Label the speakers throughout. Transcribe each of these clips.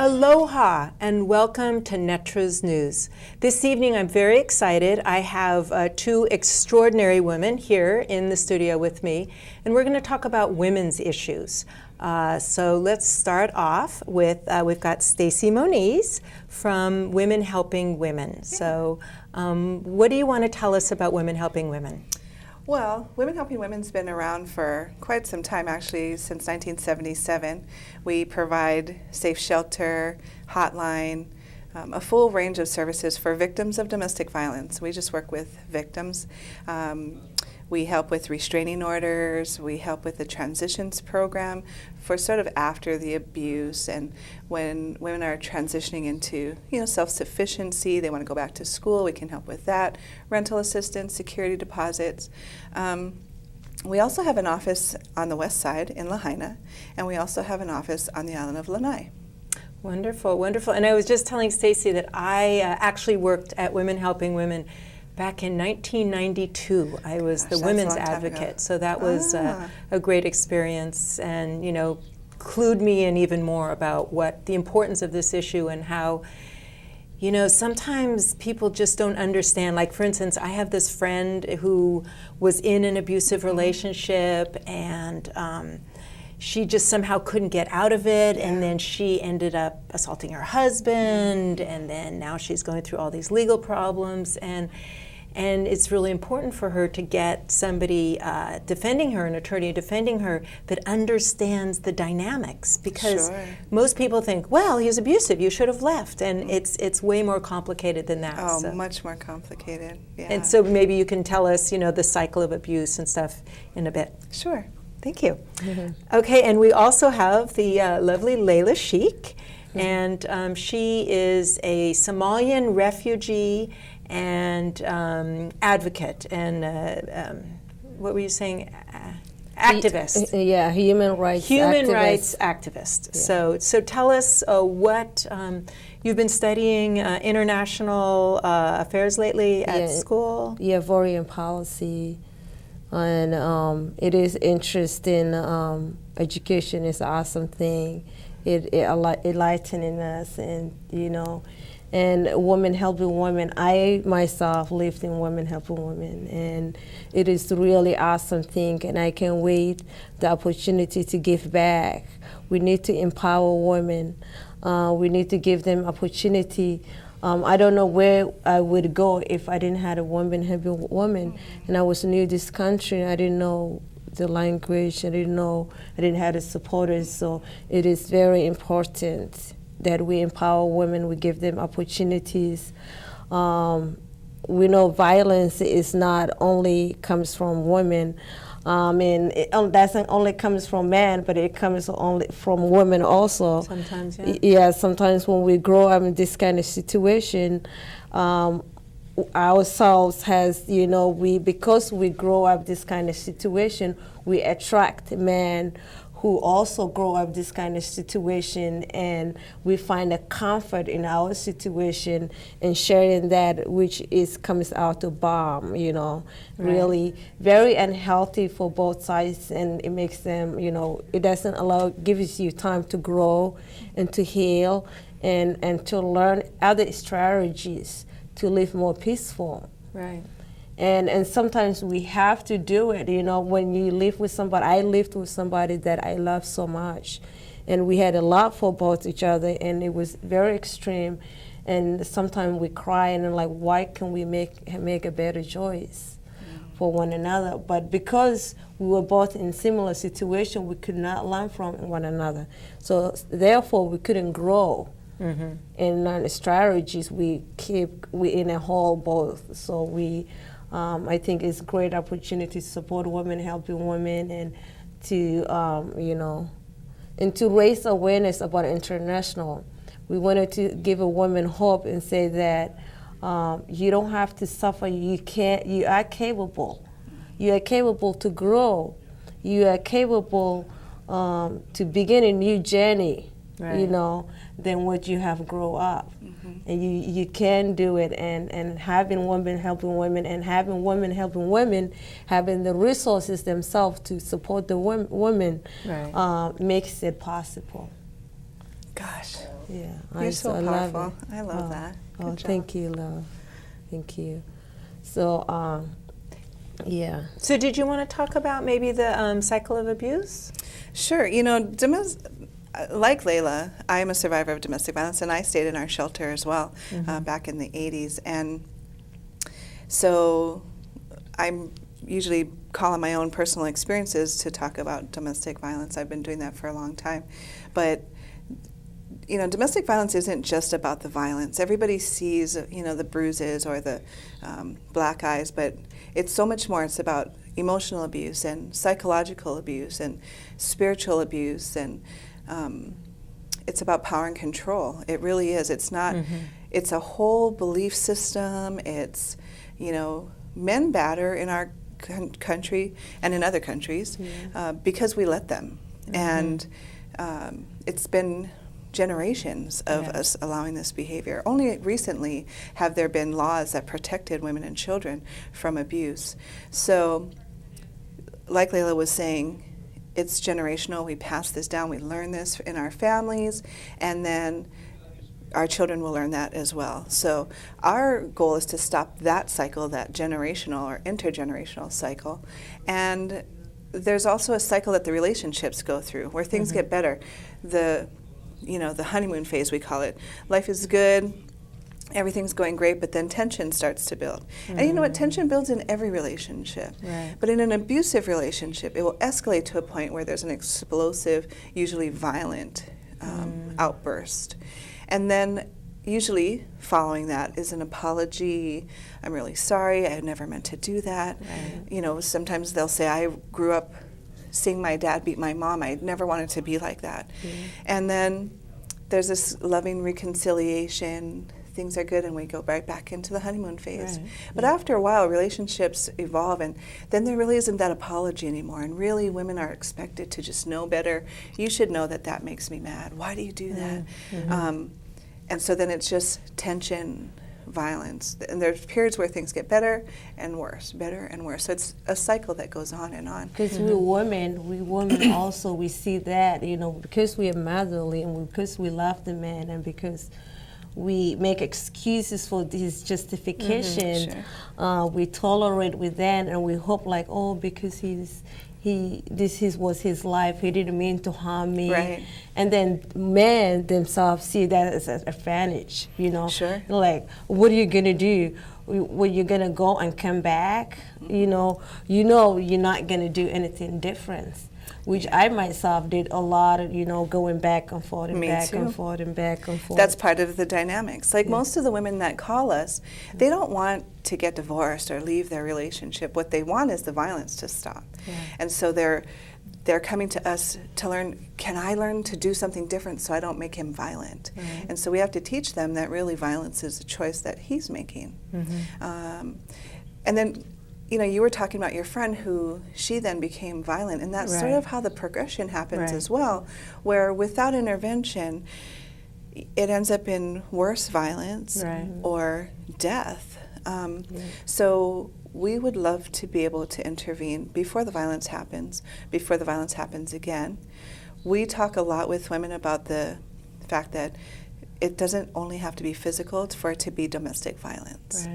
Speaker 1: Aloha and welcome to Netra's News. This evening I'm very excited. I have two extraordinary women here in the studio with me, and we're going to talk about women's issues. So let's start off with, we've got Stacie Moniz from Women Helping Women. So what do you want to tell us about Women Helping Women?
Speaker 2: Well, Women Helping Women's been around for quite some time, actually, since 1977. We provide safe shelter, hotline, a full range of services for victims of domestic violence. We just work with victims. We help with restraining orders. We help with the transitions program for sort of after the abuse, and when women are transitioning into, self-sufficiency, they want to go back to school, we can help with that. Rental assistance, security deposits. We also have an office on the west side in Lahaina, and we also have an office on the island of Lanai.
Speaker 1: Wonderful, wonderful. And I was just telling Stacie that I actually worked at Women Helping Women back in 1992. I was the women's advocate, so that was a great experience, and clued me in even more about what the importance of this issue and how, sometimes people just don't understand. Like, for instance, I have this friend who was in an abusive relationship, and she just somehow couldn't get out of it, and then she ended up assaulting her husband, and then now she's going through all these legal problems, and it's really important for her to get somebody defending her, an attorney defending her, that understands the dynamics, because most people think, well, he's abusive, you should have left, and it's way more complicated than that.
Speaker 2: Oh, so much more complicated, yeah.
Speaker 1: And so maybe you can tell us, the cycle of abuse and stuff in a bit.
Speaker 2: Sure.
Speaker 1: Thank you. Okay, and we also have the lovely Layla Sheikh, and she is a Somalian refugee and advocate, and what were you saying? Activist.
Speaker 3: Yeah, human rights
Speaker 1: activist.
Speaker 3: Yeah.
Speaker 1: So tell us what you've been studying international affairs lately at school.
Speaker 3: Yeah, foreign policy, and it is interesting. Education is an awesome thing. It enlightening us, and and Women Helping Women. I myself lived in Women Helping Women, and it is really awesome thing, and I can't wait the opportunity to give back. We need to empower women. We need to give them opportunity. I don't know where I would go if I didn't have a Women Helping Women, and I was new to this country. I didn't know the language. I didn't have the supporters, so it is very important that we empower women, we give them opportunities. We know violence is not only comes from women, and it doesn't only comes from men, but it comes only from women also.
Speaker 1: Sometimes, yeah.
Speaker 3: Yeah, sometimes when we grow up in this kind of situation, ourselves has, because we grow up this kind of situation, we attract men who also grow up this kind of situation, and we find a comfort in our situation and sharing that, which comes out to bomb, really very unhealthy for both sides, and it makes them, it doesn't gives you time to grow and to heal and to learn other strategies to live more peaceful.
Speaker 1: Right.
Speaker 3: And sometimes we have to do it, when you live with somebody. I lived with somebody that I love so much, and we had a lot for both each other, and it was very extreme, and sometimes we cry and why can we make a better choice for one another? But because we were both in similar situation, we could not learn from one another, so therefore we couldn't grow. And learn strategies. We in a whole both, so we I think it's a great opportunity to support Women Helping Women, and to and to raise awareness about international. We wanted to give a woman hope and say that you don't have to suffer. You are capable. You are capable to grow. You are capable to begin a new journey. Than what you have grown up. And you can do it, and having Women Helping Women, and having Women Helping Women having the resources themselves to support the women makes it possible.
Speaker 2: Gosh,
Speaker 3: Yeah,
Speaker 2: you're so
Speaker 3: I love
Speaker 2: powerful.
Speaker 3: it.
Speaker 2: I love that.
Speaker 3: Oh,
Speaker 2: Good job.
Speaker 3: thank you, love. Thank you. So, yeah.
Speaker 1: So did you want to talk about maybe the cycle of abuse?
Speaker 2: Sure. You know, like Layla, I am a survivor of domestic violence, and I stayed in our shelter as well back in the 80s. And so I'm usually call on my own personal experiences to talk about domestic violence. I've been doing that for a long time. But, you know, domestic violence isn't just about the violence. Everybody sees, you know, the bruises or the black eyes, but it's so much more. It's about emotional abuse and psychological abuse and spiritual abuse, and it's about power and control. It really is. It's not, it's a whole belief system. It's, you know, men batter in our country and in other countries because we let them. And it's been generations of us allowing this behavior. Only recently have there been laws that protected women and children from abuse. So, like Layla was saying, it's generational. We pass this down. We learn this in our families, and then our children will learn that as well. So our goal is to stop that cycle, that generational or intergenerational cycle. And there's also a cycle that the relationships go through where things get better. The honeymoon phase, we call it. Life is good, everything's going great, but then tension starts to build. And you know what? Tension builds in every relationship.
Speaker 1: Right.
Speaker 2: But in an abusive relationship, it will escalate to a point where there's an explosive, usually violent outburst. And then usually following that is an apology. I'm really sorry, I had never meant to do that.
Speaker 1: Right.
Speaker 2: You know, sometimes they'll say, I grew up seeing my dad beat my mom. I never wanted to be like that. And then there's this loving reconciliation. Things are good, and we go right back into the honeymoon phase.
Speaker 1: Right.
Speaker 2: But after a while, relationships evolve, and then there really isn't that apology anymore. And really, women are expected to just know better. You should know that that makes me mad. Why do you do that? And so then it's just tension, violence. And there's periods where things get better and worse, better and worse. So it's a cycle that goes on and on.
Speaker 3: Because we women also, we see that, you know, because we are motherly and because we love the man and because we make excuses for his justification, we tolerate with that, and we hope like, oh, because this was his life, he didn't mean to harm me.
Speaker 2: Right.
Speaker 3: And then men themselves see that as an advantage, you know.
Speaker 2: Sure.
Speaker 3: Like, what are you gonna do? Were you gonna go and come back? You know you're not gonna do anything different. Which I myself did a lot of, you know, going back and forth and
Speaker 2: Me
Speaker 3: back
Speaker 2: too.
Speaker 3: and forth and back and forth.
Speaker 2: That's part of the dynamics. Like most of the women that call us, they don't want to get divorced or leave their relationship. What they want is the violence to stop. And so they're coming to us to learn, can I learn to do something different so I don't make him violent? And so we have to teach them that really violence is a choice that he's making. And then, you know, you were talking about your friend who she then became violent, and that's sort of how the progression happens as well, where without intervention, it ends up in worse violence or death. So we would love to be able to intervene before the violence happens again. We talk a lot with women about the fact that it doesn't only have to be physical for it to be domestic violence.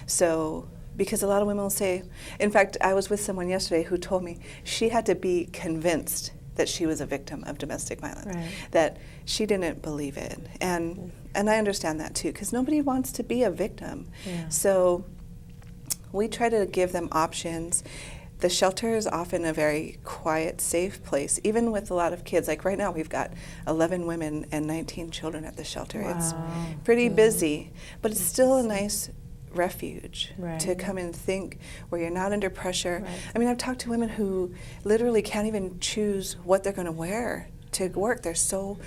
Speaker 2: So, because a lot of women will say, in fact, I was with someone yesterday who told me she had to be convinced that she was a victim of domestic violence, that she didn't believe it. And I understand that too, because nobody wants to be a victim. So we try to give them options. The shelter is often a very quiet, safe place, even with a lot of kids. Like right now, we've got 11 women and 19 children at the shelter. It's pretty busy, but it's still a nice refuge to come and think where you're not under pressure. I mean, I've talked to women who literally can't even choose what they're going to wear to work. They're so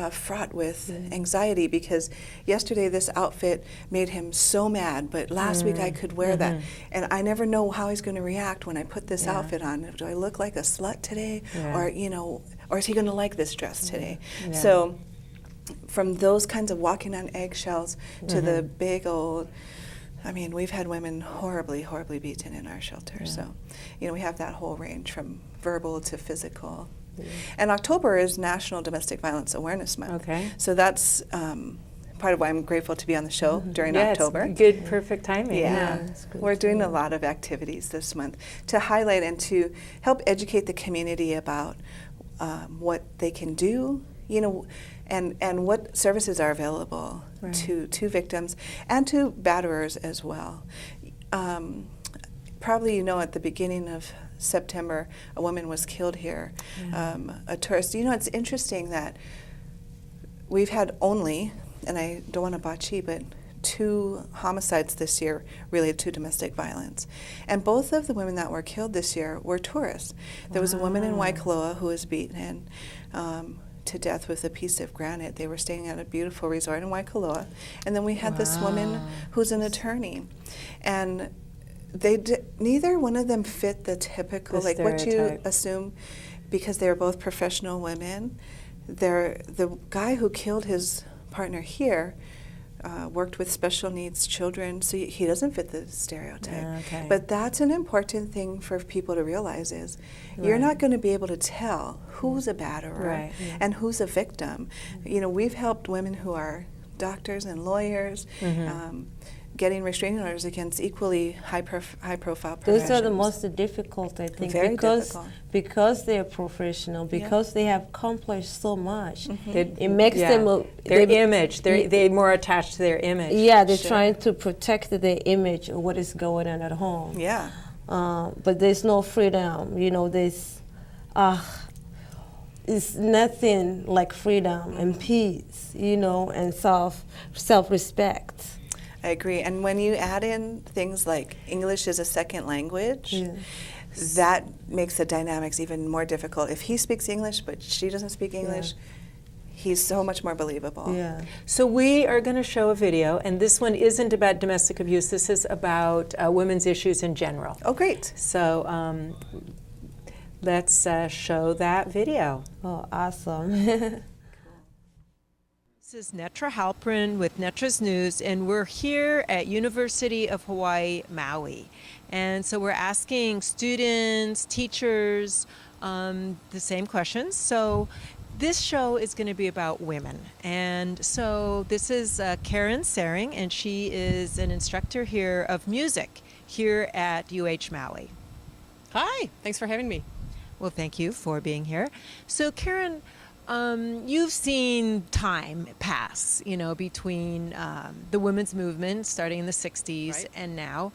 Speaker 2: fraught with anxiety because yesterday this outfit made him so mad, but last week I could wear that. And I never know how he's going to react when I put this outfit on. Do I look like a slut today? Or, you know, or is he going to like this dress today? So from those kinds of walking on eggshells to the big old, I mean, we've had women horribly, horribly beaten in our shelter. So, you know, we have that whole range from verbal to physical And October is National Domestic Violence Awareness Month.
Speaker 1: Okay.
Speaker 2: So that's part of why I'm grateful to be on the show during
Speaker 1: Yeah,
Speaker 2: October.
Speaker 1: it's good, perfect timing.
Speaker 2: Yeah,
Speaker 3: it's great
Speaker 2: we're doing a
Speaker 3: timing.
Speaker 2: lot of activities this month to highlight and to help educate the community about what they can do, you know, and what services are available
Speaker 1: Right.
Speaker 2: to victims and to batterers as well. Probably you know at the beginning of September, a woman was killed here, a tourist. You know, it's interesting that we've had only, and I don't want to botchy, but 2 homicides this year related to domestic violence. And both of the women that were killed this year were tourists. There was a woman in Waikoloa who was beaten to death with a piece of granite. They were staying at a beautiful resort in Waikoloa. And then we had this woman who's an attorney. And neither one of them fit the typical, like what you
Speaker 1: stereotype.
Speaker 2: assume, because they were both professional women. The guy who killed his partner here worked with special needs children, so he doesn't fit the stereotype.
Speaker 1: Okay.
Speaker 2: But that's an important thing for people to realize is you're
Speaker 1: Right.
Speaker 2: not going to be able to tell who's a batterer
Speaker 1: Right.
Speaker 2: and who's a victim. You know, we've helped women who are doctors and lawyers getting restraining orders against equally high-profile
Speaker 3: Those are the
Speaker 2: professions.
Speaker 3: most difficult, I think,
Speaker 2: Very
Speaker 3: because
Speaker 2: difficult.
Speaker 3: they're professional, because they have accomplished so much.
Speaker 1: They-
Speaker 3: It makes
Speaker 1: yeah.
Speaker 3: them
Speaker 1: their
Speaker 3: they-
Speaker 1: image. They're more attached to their image.
Speaker 3: Yeah, they're
Speaker 2: Sure.
Speaker 3: trying to protect their image of what is going on at home.
Speaker 2: Yeah.
Speaker 3: But there's no freedom. You know, it's nothing like freedom and peace. You know, and self-respect.
Speaker 2: I agree. And when you add in things like English is a second language,
Speaker 3: Yeah.
Speaker 2: that makes the dynamics even more difficult. If he speaks English but she doesn't speak English, he's so much more believable.
Speaker 3: Yeah.
Speaker 1: So we are going to show a video, and this one isn't about domestic abuse. This is about women's issues in general.
Speaker 2: Oh, great.
Speaker 1: So let's show that video.
Speaker 3: Oh, awesome.
Speaker 1: This is Netra Halperin with Netra's News, and we're here at University of Hawaii, Maui. And so we're asking students, teachers, the same questions. So this show is going to be about women. And so this is Karen Saring, and she is an instructor here of music here at UH Maui.
Speaker 4: Hi, thanks for having me.
Speaker 1: Well, thank you for being here. So Karen, you've seen time pass, you know, between the women's movement starting in the 60s
Speaker 4: Right.
Speaker 1: and now.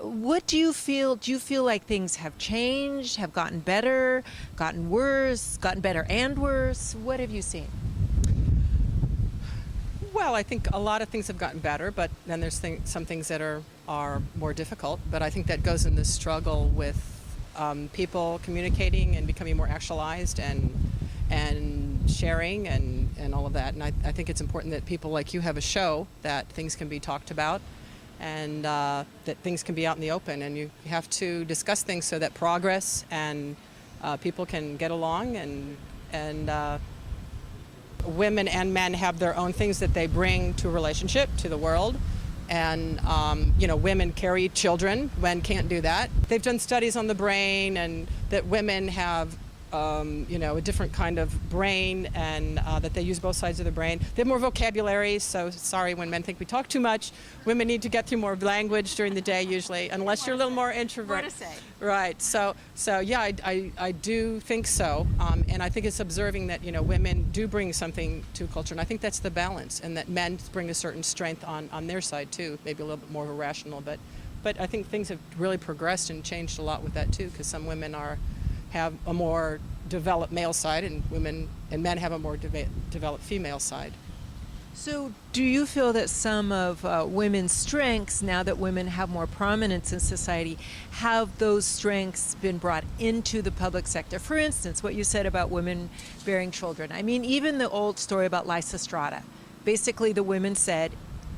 Speaker 1: What do you feel? Do you feel like things have changed, have gotten better, gotten worse, gotten better and worse? What have you seen?
Speaker 4: Well, I think a lot of things have gotten better, but then there's some things that are more difficult. But I think that goes in the struggle with people communicating and becoming more actualized and sharing and all of that. And I think it's important that people like you have a show that things can be talked about and that things can be out in the open. And you have to discuss things so that progress and people can get along and women and men have their own things that they bring to a relationship, to the world. And, you know, women carry children, men can't do that. They've done studies on the brain and that women have, you know, a different kind of brain and that they use both sides of the brain. They have more vocabulary, so sorry when men think we talk too much. Women need to get through more language during the day usually, unless you're a little more introvert.
Speaker 1: More to say.
Speaker 4: Right, so yeah, I do think so. And I think it's observing that, you know, women do bring something to culture, and I think that's the balance, and that men bring a certain strength on their side too, maybe a little bit more rational, but I think things have really progressed and changed a lot with that too, because some women have a more developed male side, and women and men have a more developed female side.
Speaker 1: So do you feel that some of women's strengths, now that women have more prominence in society, have those strengths been brought into the public sector? For instance, what you said about women bearing children. I mean, even the old story about Lysistrata. Basically, the women said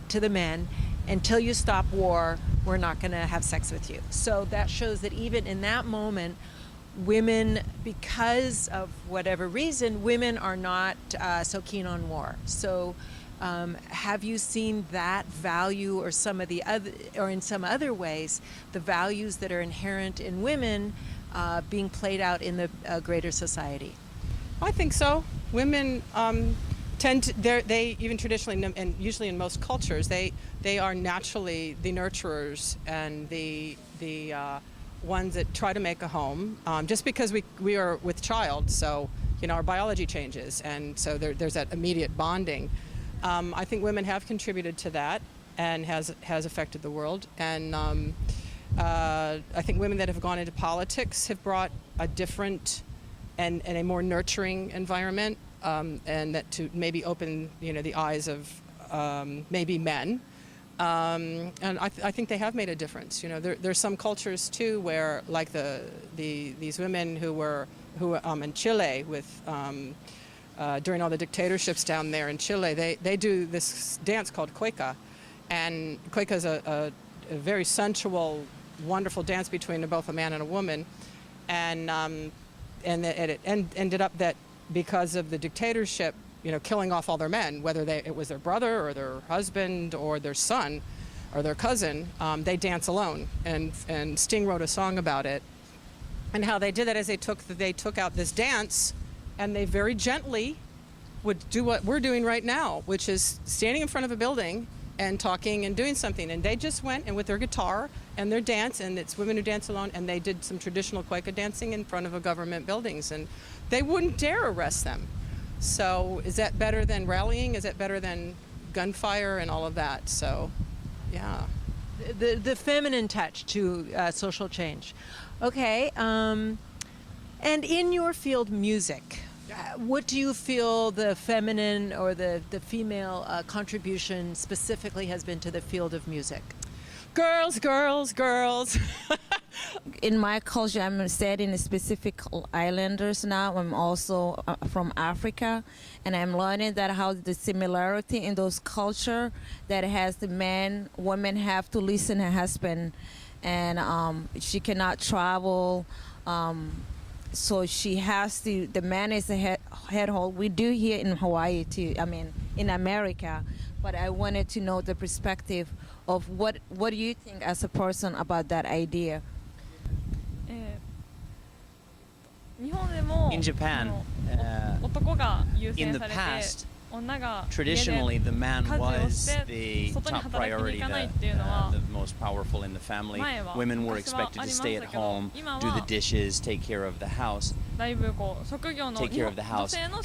Speaker 1: to the men, until you stop war, we're not going to have sex with you. So that shows that even in that moment, women, because of whatever reason, women are not so keen on war. So have you seen that value, or some of the other, or in some other ways, the values that are inherent in women being played out in the greater society?
Speaker 4: I think so. Women tend to, they even traditionally and usually in most cultures, they are naturally the nurturers and the ones that try to make a home. Just because we are with child, so our biology changes, and so there's that immediate bonding. I think women have contributed to that and has affected the world. And I think women that have gone into politics have brought a different and a more nurturing environment, and that to maybe open the eyes of maybe men. And I think they have made a difference. There's some cultures too where, like these women who in Chile with during all the dictatorships down there in Chile, they do this dance called cueca, and cueca is a very sensual, wonderful dance between both a man and a woman, and it ended up that because of the dictatorship, killing off all their men, whether it was their brother or their husband or their son or their cousin, they dance alone. And Sting wrote a song about it. And how they did that is they took out this dance, and they very gently would do what we're doing right now, which is standing in front of a building and talking and doing something. And they just went and with their guitar and their dance, and it's women who dance alone, and they did some traditional cueca dancing in front of a government buildings, and they wouldn't dare arrest them. So is that better than rallying? Is that better than gunfire and all of that? So, yeah.
Speaker 1: The feminine touch to social change. Okay. And in your field, music, what do you feel the feminine or the female contribution specifically has been to the field of music?
Speaker 4: Girls, girls, girls.
Speaker 3: In my culture, I'm studying specific islanders now. I'm also from Africa, and I'm learning that how the similarity in those culture that has the women have to listen to her husband, and she cannot travel. So she has to, the man is the head hold. We do here in Hawaii too, in America. But I wanted to know the perspective of what do you think as a person about that idea?
Speaker 5: In Japan, in the past, traditionally the man was the top priority, the most powerful in the family. Women were expected to stay at home, do the dishes, take care of the house,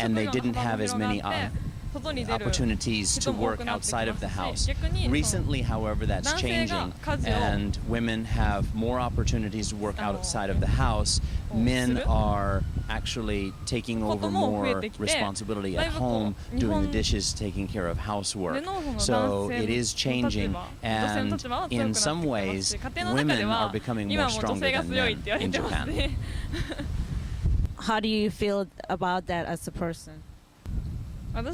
Speaker 5: and they didn't have as many opportunities to work outside of the house. Recently, however, that's changing, and women have more opportunities to work outside of the house. Men are actually taking over more responsibility at home, doing the dishes, taking care of housework. So it is changing, and in some ways, women are becoming more stronger than men in Japan.
Speaker 3: How do you feel about that as a person?
Speaker 5: In the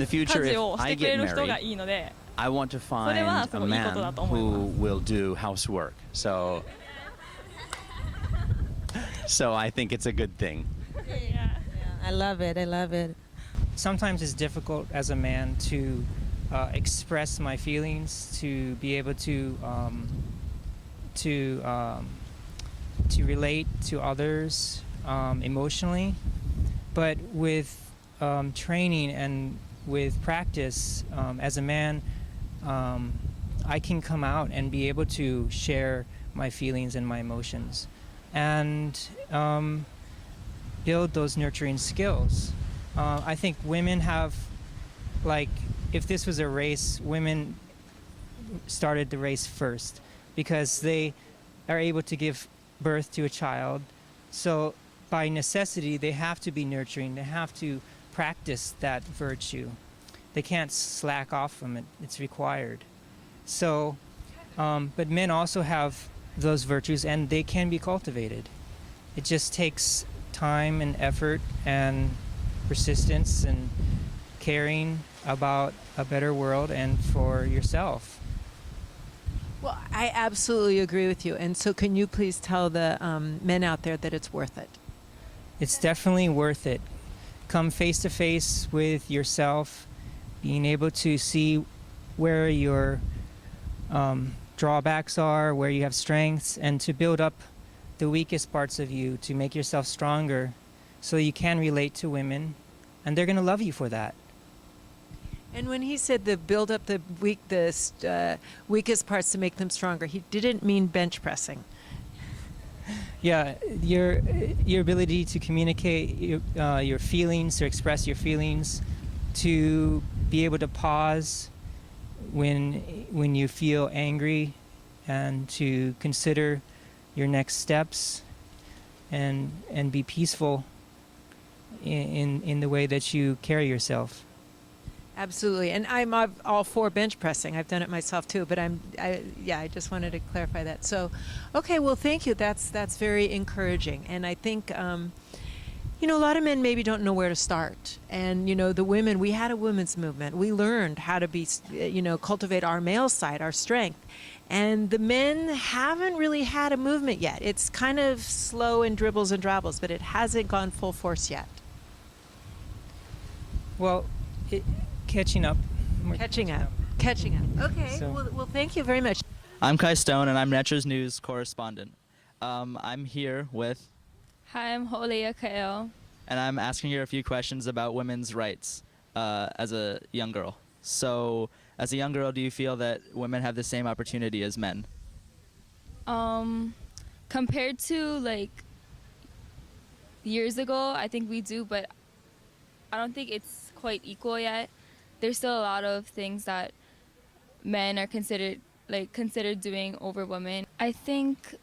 Speaker 5: future, if I get married, I want to find a man who will do housework. So I think it's a good thing.
Speaker 3: Yeah. I love it.
Speaker 6: Sometimes it's difficult as a man to express my feelings, to be able to relate to others emotionally, but with training and with practice, as a man, I can come out and be able to share my feelings and my emotions, and build those nurturing skills. I think women have, if this was a race, women started the race first because they are able to give birth to a child. So by necessity, they have to be nurturing. They have to practice that virtue. They can't slack off from it. It's required. So, but men also have those virtues, and they can be cultivated. It just takes time and effort and persistence and caring about a better world and for yourself.
Speaker 1: Well, I absolutely agree with you. And so can you please tell the men out there that it's worth it?
Speaker 6: It's definitely worth it. Come face to face with yourself, being able to see where your drawbacks are, where you have strengths, and to build up the weakest parts of you to make yourself stronger so you can relate to women, and they're going to love you for that.
Speaker 1: And when he said build up the weakest parts to make them stronger, he didn't mean bench pressing.
Speaker 6: Yeah, your ability to communicate your feelings, to express your feelings, to be able to pause when you feel angry, and to consider your next steps, and be peaceful in the way that you carry yourself.
Speaker 1: Absolutely, and I'm all for bench pressing. I've done it myself too, but I just wanted to clarify that. So, okay, well, thank you. That's very encouraging, and I think a lot of men maybe don't know where to start. And the women, we had a women's movement. We learned how to be, cultivate our male side, our strength, and the men haven't really had a movement yet. It's kind of slow and dribbles and drabbles, but it hasn't gone full force yet.
Speaker 6: Well, catching up.
Speaker 1: Catching up. Okay.
Speaker 6: So-
Speaker 1: Well, thank you very much.
Speaker 7: I'm Kai Stone, and I'm Netra's news correspondent. I'm here with,
Speaker 8: Hi, I'm Holeya Kael.
Speaker 7: and I'm asking her a few questions about women's rights as a young girl. So, as a young girl, do you feel that women have the same opportunity as men?
Speaker 8: Compared to years ago, I think we do, but I don't think it's quite equal yet. There's still a lot of things that men are considered doing over women. I think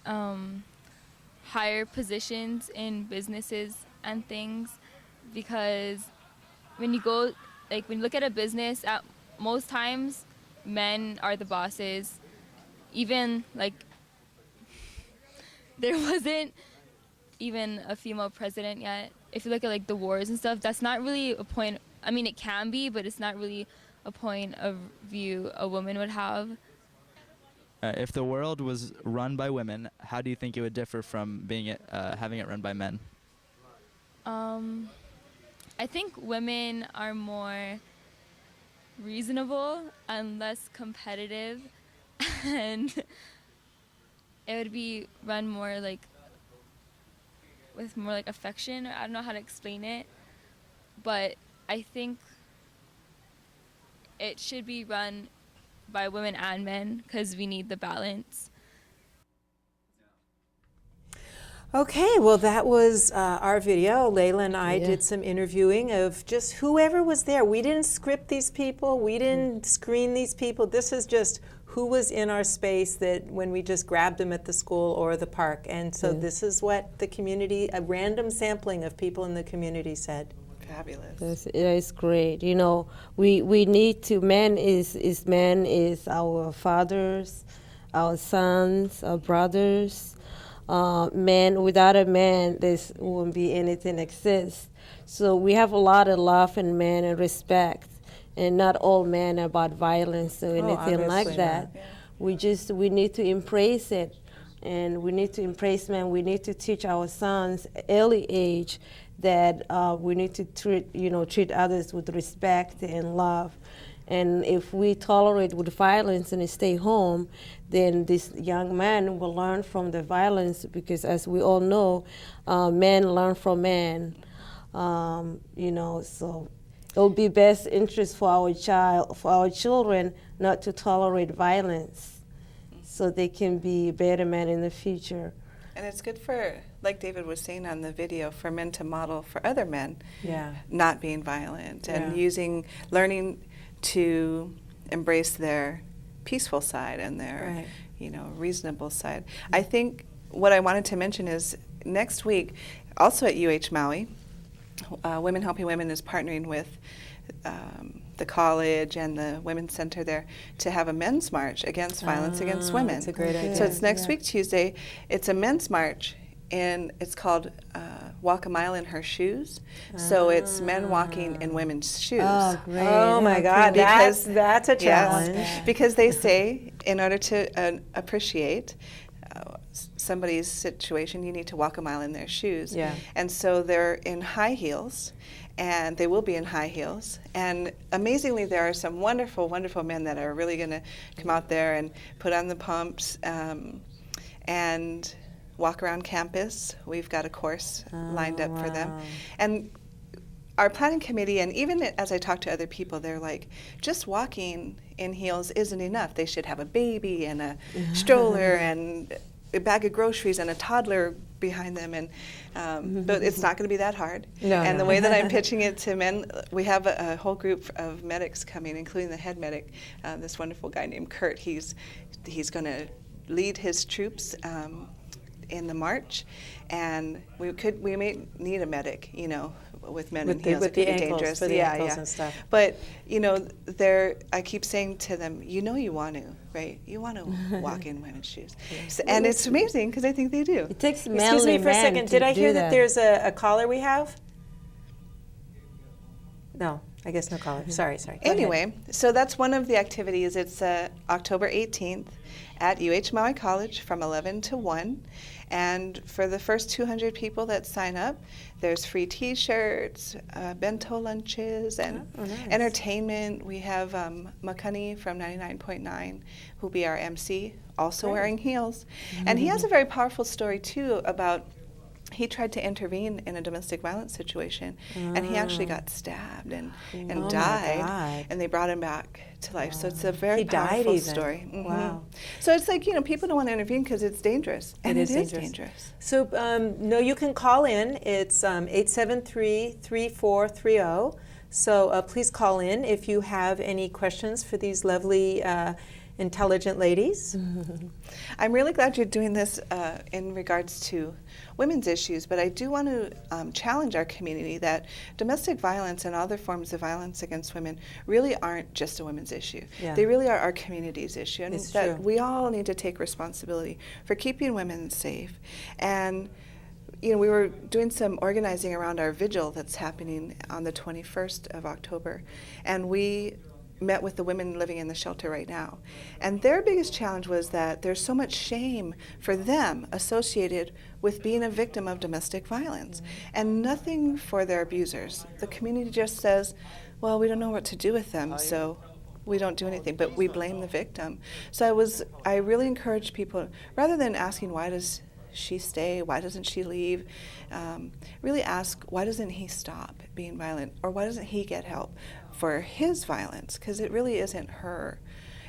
Speaker 8: higher positions in businesses and things, because when you look at a business, at most times men are the bosses. Even there wasn't even a female president yet. If you look at the wars and stuff, that's not really a point. I mean, it can be, but it's not really a point of view a woman would have.
Speaker 7: If the world was run by women, how do you think it would differ from having it run by men?
Speaker 8: I think women are more reasonable and less competitive, and it would be run more with more affection, or I don't know how to explain it, but I think it should be run by women and men because we need the balance.
Speaker 1: Okay, well, that was our video. Layla and I did some interviewing of just whoever was there. We didn't script these people. We didn't screen these people. This is just who was in our space that when we just grabbed them at the school or the park. And so this is what the community, a random sampling of people in the community said.
Speaker 2: Fabulous.
Speaker 3: It's great. We need to. Men is our fathers, our sons, our brothers. Man, without a man, there wouldn't be anything exist. So we have a lot of love in men and respect, and not all men are about violence or anything like that.
Speaker 1: Yeah.
Speaker 3: We need to embrace it, and we need to embrace men. We need to teach our sons early age that we need to treat others with respect and love. And if we tolerate with violence and stay home, then this young man will learn from the violence, because as we all know, men learn from men. So it'll be best interest for our children not to tolerate violence, so they can be better men in the future.
Speaker 2: And it's good for, like David was saying on the video, for men to model for other men not being violent and learning to embrace their peaceful side and their reasonable side. I think what I wanted to mention is next week, also at UH Maui, Women Helping Women is partnering with the college and the Women's Center there to have a men's march against violence against women.
Speaker 1: That's a great idea.
Speaker 2: So it's next week, Tuesday. It's a men's march, and it's called Walk a Mile in Her Shoes. So it's men walking in women's shoes.
Speaker 3: Oh, great.
Speaker 1: Oh my God,
Speaker 2: Because-
Speaker 1: that's a challenge.
Speaker 2: Yes, because they say in order to appreciate somebody's situation, you need to walk a mile in their shoes.
Speaker 1: Yeah.
Speaker 2: And so they're in high heels, and they will be in high heels. And amazingly, there are some wonderful, wonderful men that are really going to come out there and put on the pumps and walk around campus. We've got a course lined up for them. And our planning committee, and even as I talk to other people, they're like, just walking in heels isn't enough. They should have a baby and a stroller and a bag of groceries and a toddler behind them, and but it's not going to be that hard. The way that I'm pitching it to men, we have a whole group of medics coming, including the head medic, this wonderful guy named Kurt. He's going to lead his troops in the march, and we may need a medic, with men in heels.
Speaker 1: With
Speaker 2: it
Speaker 1: the
Speaker 2: could be
Speaker 1: ankles,
Speaker 2: dangerous.
Speaker 1: for the ankles and stuff.
Speaker 2: But I keep saying to them, you want to, right? You want to walk in women's shoes, and it's amazing because I think they do.
Speaker 3: It takes manly
Speaker 1: Excuse me for a
Speaker 3: men
Speaker 1: second.
Speaker 3: to
Speaker 1: Did I
Speaker 3: do
Speaker 1: hear that there's a caller we have? No, I guess no caller. Sorry. Go ahead.
Speaker 2: Anyway, so that's one of the activities. It's October 18th at Maui College from 11 to 1. And for the first 200 people that sign up, there's free T-shirts, bento lunches, and
Speaker 1: nice.
Speaker 2: entertainment. We have Makani from 99.9 who'll be our MC, also wearing heels. And he has a very powerful story, too, about he tried to intervene in a domestic violence situation, and he actually got stabbed and
Speaker 1: Oh
Speaker 2: died,
Speaker 1: my God.
Speaker 2: and they brought him back to life. So it's a very
Speaker 1: He died
Speaker 2: powerful
Speaker 1: even.
Speaker 2: story.
Speaker 1: Wow.
Speaker 2: So it's like, people don't want to intervene because it's dangerous, and
Speaker 1: It is
Speaker 2: is
Speaker 1: dangerous.
Speaker 2: dangerous.
Speaker 1: So, no, you can call in. It's 873-3430. So please call in if you have any questions for these lovely, intelligent ladies.
Speaker 2: I'm really glad you're doing this in regards to women's issues, but I do want to challenge our community that domestic violence and other forms of violence against women really aren't just a women's issue.
Speaker 1: Yeah.
Speaker 2: They really are our community's issue, and
Speaker 1: It's
Speaker 2: that
Speaker 1: true.
Speaker 2: we all need to take responsibility for keeping women safe. And we were doing some organizing around our vigil that's happening on the 21st of October, and we met with the women living in the shelter right now. And their biggest challenge was that there's so much shame for them associated with being a victim of domestic violence, and nothing for their abusers. The community just says, well, we don't know what to do with them, so we don't do anything, but we blame the victim. So I really encourage people, rather than asking why does she stay, why doesn't she leave, really ask why doesn't he stop being violent, or why doesn't he get help for his violence, because it really isn't her.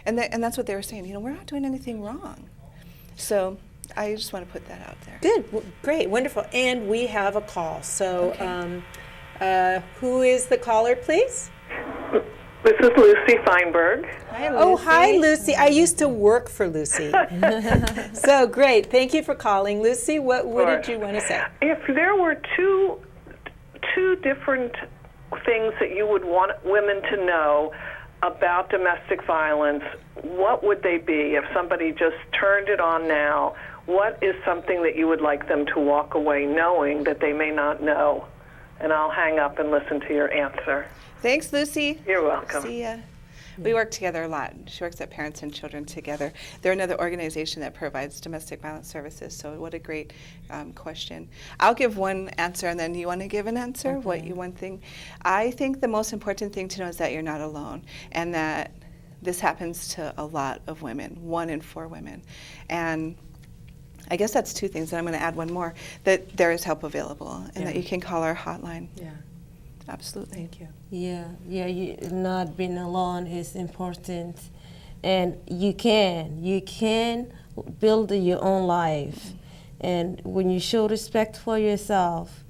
Speaker 2: And that's what they were saying, we're not doing anything wrong. So I just want to put that out there.
Speaker 1: Good, great, wonderful. And we have a call. So who is the caller, please?
Speaker 9: This is Lucy Feinberg.
Speaker 2: Hi, Lucy.
Speaker 1: Oh, hi, Lucy. I used to work for Lucy. So great. Thank you for calling. Lucy, what did you want to say?
Speaker 9: If there were two different things that you would want women to know about domestic violence, what would they be? If somebody just turned it on now, what is something that you would like them to walk away knowing that they may not know? And I'll hang up and listen to your answer.
Speaker 2: Thanks, Lucy.
Speaker 9: You're welcome.
Speaker 2: See ya. We work together a lot. She works at Parents and Children Together. They're another organization that provides domestic violence services, so what a great question. I'll give one answer, and then you want to give an answer?
Speaker 1: Okay.
Speaker 2: One thing? I think the most important thing to know is that you're not alone, and that this happens to a lot of women, 1 in 4 women. And I guess that's 2 things, and I'm going to add one more, that there is help available, and that you can call our hotline.
Speaker 1: Yeah.
Speaker 2: Absolutely.
Speaker 1: Thank you.
Speaker 3: You not being alone is important, and you can build your own life, and when you show respect for yourself,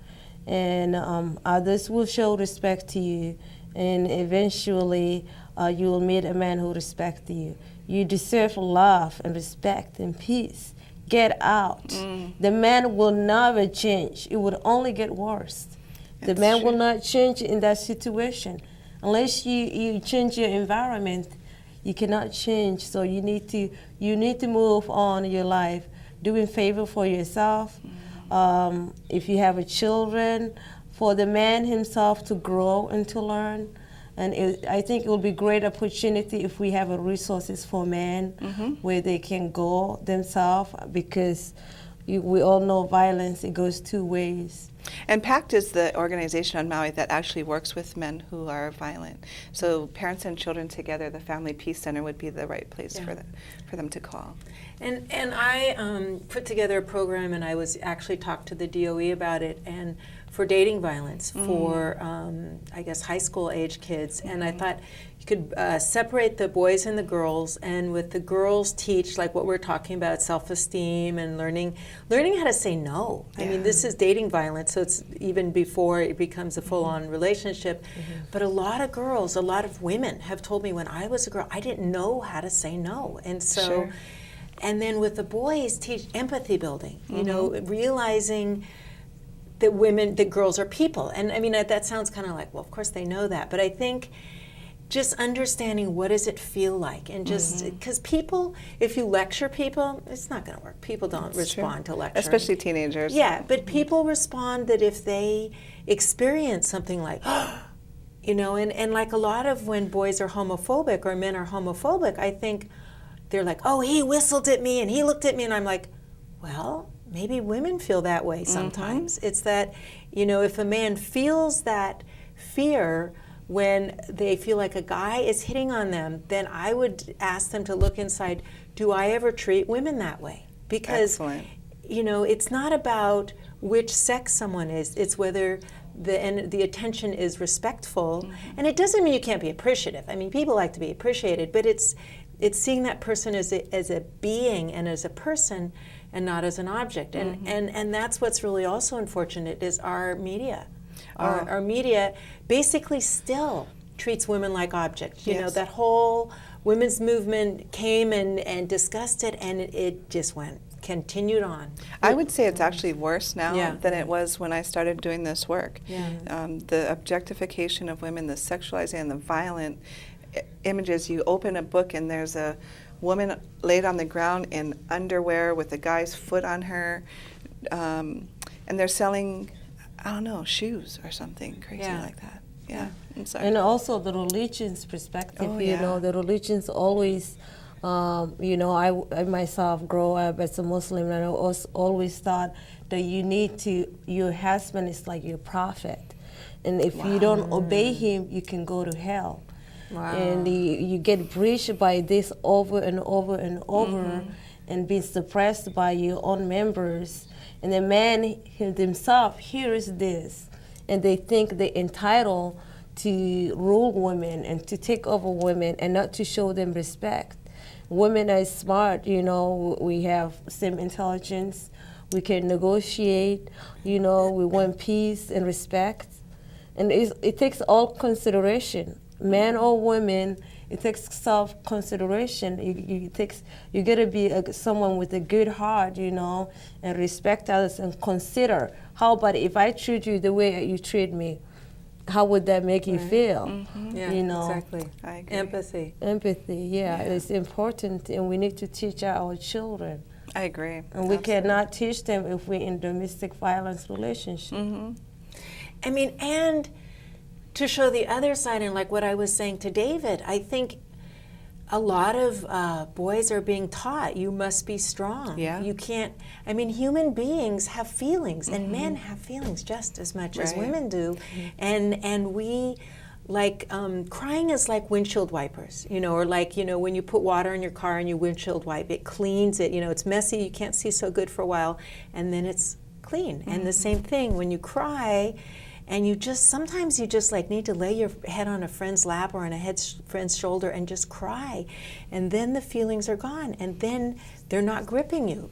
Speaker 3: and others will show respect to you, and eventually you will meet a man who respects you. You deserve love and respect and peace. Get out. The man will never change. It would only get worse. The man will not change in that situation. Unless you change your environment, you cannot change. So you need to move on in your life, doing favor for yourself. If you have children, for the man himself to grow and to learn. And I think it will be a great opportunity if we have resources for men where they can go themselves, because we all know violence, it goes 2 ways.
Speaker 2: And PACT is the organization on Maui that actually works with men who are violent. So Parents and Children Together, the Family Peace Center, would be the right place for them to call.
Speaker 1: And I put together a program, and I was actually talked to the DOE about it, and for dating violence for I guess high school age kids. And I thought you could separate the boys and the girls, and with the girls teach like what we're talking about, self-esteem and learning how to say no. I mean, this is dating violence, so it's even before it becomes a full-on relationship. But a lot of girls, a lot of women have told me when I was a girl, I didn't know how to say no. And so, and then with the boys, teach empathy building, you know, realizing that girls are people. And I mean, that sounds kind of like, well, of course they know that. But I think just understanding what does it feel like, and just, because people, if you lecture people, it's not going to work. People don't respond to lecturing.
Speaker 2: Especially teenagers.
Speaker 1: Yeah, but people respond that if they experience something like, you know, and like a lot of when boys are homophobic or men are homophobic, I think they're like, oh, he whistled at me and he looked at me, and I'm like, well, maybe women feel that way sometimes. It's that, you know, if a man feels that fear when they feel like a guy is hitting on them, then I would ask them to look inside, do I ever treat women that way? Because, you know, it's not about which sex someone is, it's whether the attention is respectful. And it doesn't mean you can't be appreciative. I mean, people like to be appreciated, but it's seeing that person as a being and as a person, and not as an object. And that's what's really also unfortunate is our media. Our media basically still treats women like objects. You know, that whole women's movement came and discussed it, and it just continued on.
Speaker 2: I would say it's actually worse now than it was when I started doing this work. The objectification of women, the sexualizing and the violent images. You open a book and there's a woman laid on the ground in underwear with a guy's foot on her, and they're selling, I don't know, shoes or something crazy like that. I'm sorry.
Speaker 3: And also the religion's perspective, you know, the religion's always, you know, I myself grow up as a Muslim, and I always thought that your husband is like your prophet. And if you don't obey him, you can go to hell. And you get breached by this over and over and over, and being suppressed by your own members. And the man himself hears this, and they think they're entitled to rule women and to take over women and not to show them respect. Women are smart, you know, we have same intelligence, we can negotiate, you know, we want peace and respect. And it takes all consideration. Men or women, it takes self-consideration. You gotta be someone with a good heart, you know, and respect others and consider, how about if I treat you the way you treat me, how would that make you feel?
Speaker 1: Yeah,
Speaker 3: you know?
Speaker 1: exactly.
Speaker 2: I agree.
Speaker 3: Empathy, it's important, and we need to teach our children.
Speaker 2: I agree.
Speaker 3: And we cannot teach them if we're in domestic violence relationship.
Speaker 1: I mean, and to show the other side, and like what I was saying to David, I think a lot of boys are being taught you must be strong. You can't, I mean, human beings have feelings, and men have feelings just as much as women do. And we, like, crying is like windshield wipers, you know, or like, you know, when you put water in your car and you windshield wipe, it cleans it, you know, it's messy, you can't see so good for a while, and then it's clean. And the same thing, when you cry, and sometimes you just like need to lay your head on a friend's lap or on a friend's shoulder and just cry. And then the feelings are gone, and then they're not gripping you.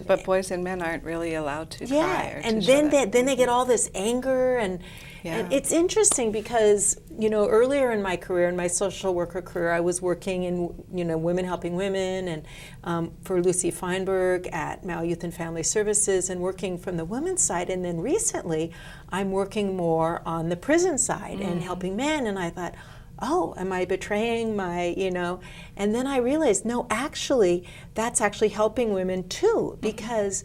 Speaker 2: But boys and men aren't really allowed to cry. Or
Speaker 1: and
Speaker 2: to
Speaker 1: then they get all this anger, and it's interesting because, you know, earlier in my career, in my social worker career, I was working in, you know, Women Helping Women, and for Lucy Feinberg at Maui Youth and Family Services, and working from the women's side. And then recently, I'm working more on the prison side and helping men. And I thought, oh, am I betraying my, you know? And then I realized, no, actually, that's actually helping women too, because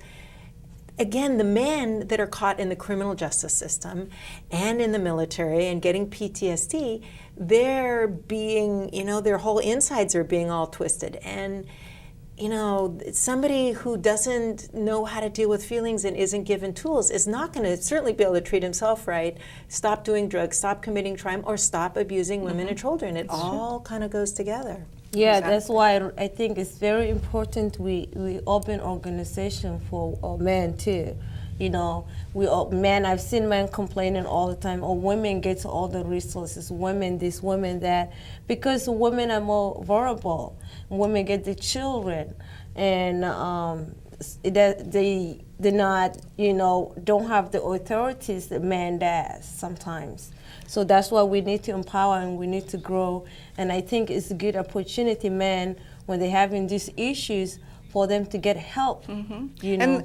Speaker 1: again, the men that are caught in the criminal justice system and in the military and getting PTSD, they're being, you know, their whole insides are being all twisted. And you know, somebody who doesn't know how to deal with feelings and isn't given tools is not going to certainly be able to treat himself right, stop doing drugs, stop committing crime, or stop abusing women and children. It all kind of goes together.
Speaker 3: Yeah,
Speaker 2: Exactly.
Speaker 3: that's why I think it's very important we open organization for men too. You know, men, I've seen men complaining all the time, oh, women get all the resources, women this, women that, because women are more vulnerable. Women get the children, and they're not, you know, don't have the authorities that man does sometimes. So that's why we need to empower and we need to grow. And I think it's a good opportunity, men, when they're having these issues, for them to get help. You know,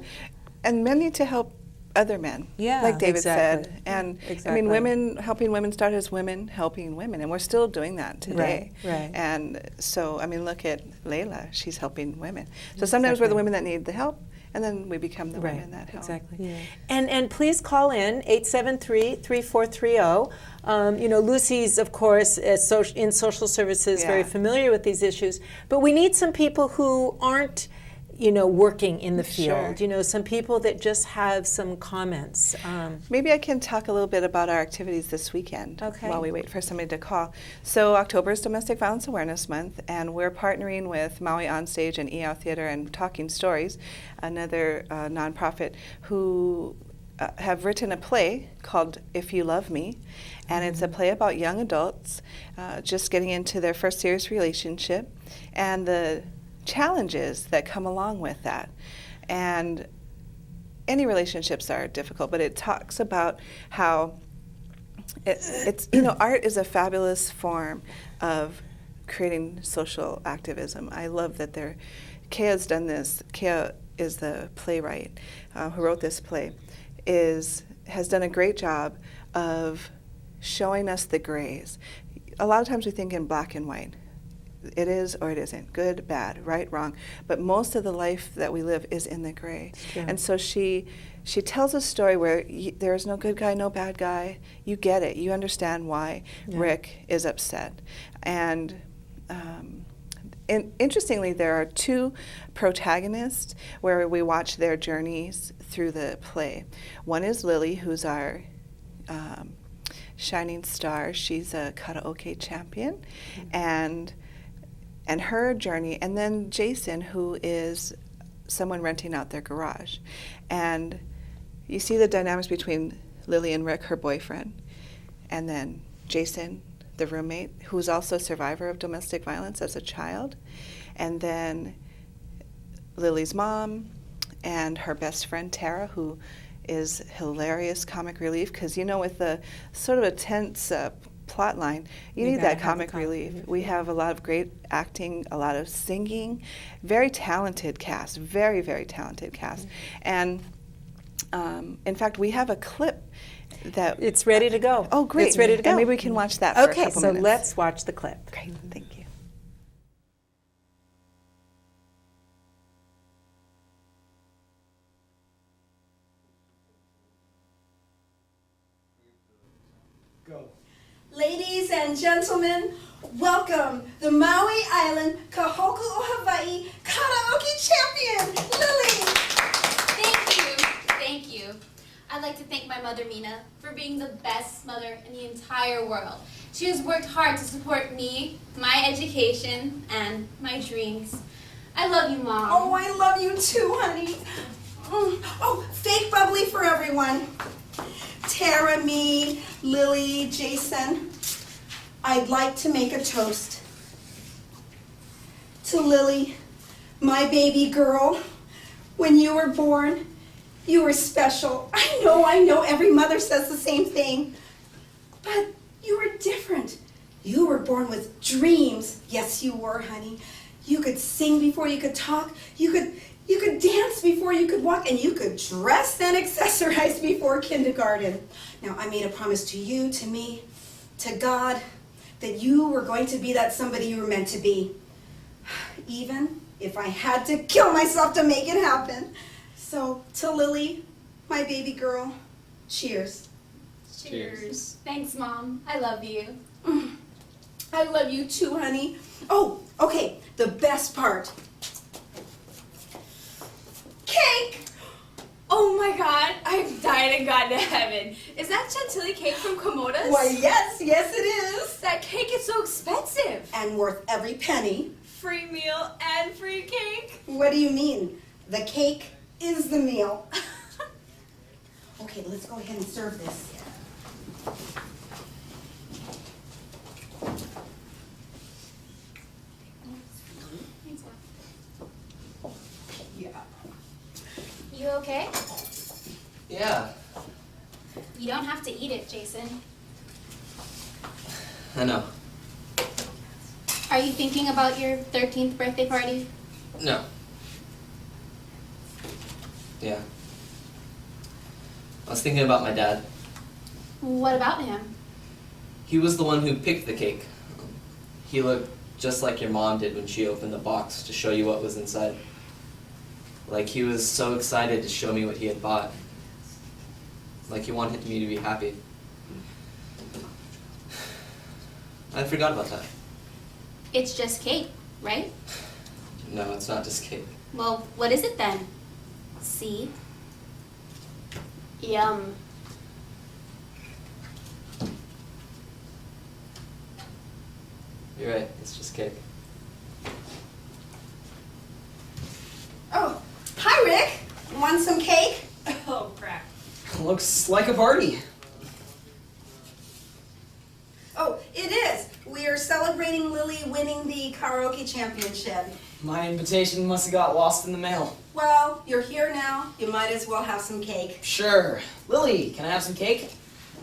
Speaker 2: And men need to help other men,
Speaker 1: Yeah,
Speaker 2: like David
Speaker 1: exactly.
Speaker 2: said. And I
Speaker 1: Exactly.
Speaker 2: mean, helping women started as women helping women, and we're still doing that today.
Speaker 1: Right.
Speaker 2: And so, I mean, look at Layla; she's helping women. So sometimes we're the women that need the help, and then we become the women that help.
Speaker 1: Exactly.
Speaker 3: Yeah.
Speaker 1: And please call in 873-3430. You know, Lucy's, of course, in social services, very
Speaker 2: Yeah.
Speaker 1: familiar with these issues. But we need some people who aren't, you know, working in the field.
Speaker 2: Sure.
Speaker 1: You know, some people that just have some comments.
Speaker 2: Maybe I can talk a little bit about our activities this weekend
Speaker 1: Okay.
Speaker 2: while we wait for somebody to call. So October is Domestic Violence Awareness Month, and we're partnering with Maui Onstage and EO Theater and Talking Stories, another nonprofit who have written a play called If You Love Me, and it's a play about young adults just getting into their first serious relationship and the challenges that come along with that. And any relationships are difficult, but it talks about how it's, you know, art is a fabulous form of creating social activism. I love that Kea's done this. Kea is the playwright who wrote this play, has done a great job of showing us the grays. A lot of times we think in black and white. It is or it isn't, good, bad, right, wrong. But most of the life that we live is in the gray. And so she tells a story where there is no good guy, no bad guy. You get it. You understand why Rick is upset. And interestingly, there are two protagonists where we watch their journeys through the play. One is Lily, who's our shining star. She's a karaoke champion. And her journey, and then Jason, who is someone renting out their garage. And you see the dynamics between Lily and Rick, her boyfriend, and then Jason, the roommate, who's also a survivor of domestic violence as a child, and then Lily's mom and her best friend, Tara, who is hilarious comic relief, because, you know, with the sort of a tense plot line, you need that comic relief. We have a lot of great acting, a lot of singing, very talented cast, very, very talented cast. And in fact, we have a clip that...
Speaker 1: It's ready to go.
Speaker 2: Oh, great.
Speaker 1: It's ready to go.
Speaker 2: And maybe we can watch that for a couple minutes.
Speaker 1: Okay, so let's watch the clip.
Speaker 2: Great, thank you.
Speaker 10: Ladies and gentlemen, welcome the Maui Island Kahoku o Hawaii Karaoke Champion, Lily.
Speaker 11: Thank you. I'd like to thank my mother, Mina, for being the best mother in the entire world. She has worked hard to support me, my education, and my dreams. I love you, Mom.
Speaker 10: Oh, I love you too, honey. Oh, fake bubbly for everyone. Tara, me, Lily, Jason. I'd like to make a toast to Lily, my baby girl. When you were born, you were special. I know, every mother says the same thing. But you were different. You were born with dreams. Yes, you were, honey. You could sing before you could talk. You could dance before you could walk, and you could dress and accessorize before kindergarten. Now, I made a promise to you, to me, to God, that you were going to be that somebody you were meant to be. Even if I had to kill myself to make it happen. So, to Lily, my baby girl, cheers.
Speaker 11: Cheers. Thanks, Mom. I love you.
Speaker 10: I love you too, honey. Oh, okay, the best part.
Speaker 11: Oh my god, I've died and gotten to heaven. Is that chantilly cake from Komoda's?
Speaker 10: Why, yes, yes it is.
Speaker 11: That cake is so expensive.
Speaker 10: And worth every penny.
Speaker 11: Free meal and free cake.
Speaker 10: What do you mean? The cake is the meal. Okay, let's go ahead and serve this.
Speaker 11: Yeah. You okay?
Speaker 12: Yeah,
Speaker 11: You don't have to eat it, Jason.
Speaker 12: I know.
Speaker 11: Are you thinking about your 13th birthday party?
Speaker 12: No. Yeah. I was thinking about my dad.
Speaker 11: What about him?
Speaker 12: He was the one who picked the cake. He looked just like your mom did when she opened the box to show you what was inside. Like he was so excited to show me what he had bought. Like he wanted me to be happy. I forgot about that.
Speaker 11: It's just cake, right?
Speaker 12: No, it's not just cake.
Speaker 11: Well, what is it then? See? Yum.
Speaker 12: You're right, it's just cake.
Speaker 10: Oh, hi Rick. Want some cake?
Speaker 11: Oh, crap.
Speaker 13: Looks like a party.
Speaker 10: Oh, it is. We are celebrating Lily winning the karaoke championship.
Speaker 13: My invitation must have got lost in the mail.
Speaker 10: Well, you're here now. You might as well have some cake.
Speaker 13: Sure. Lily, can I have some cake?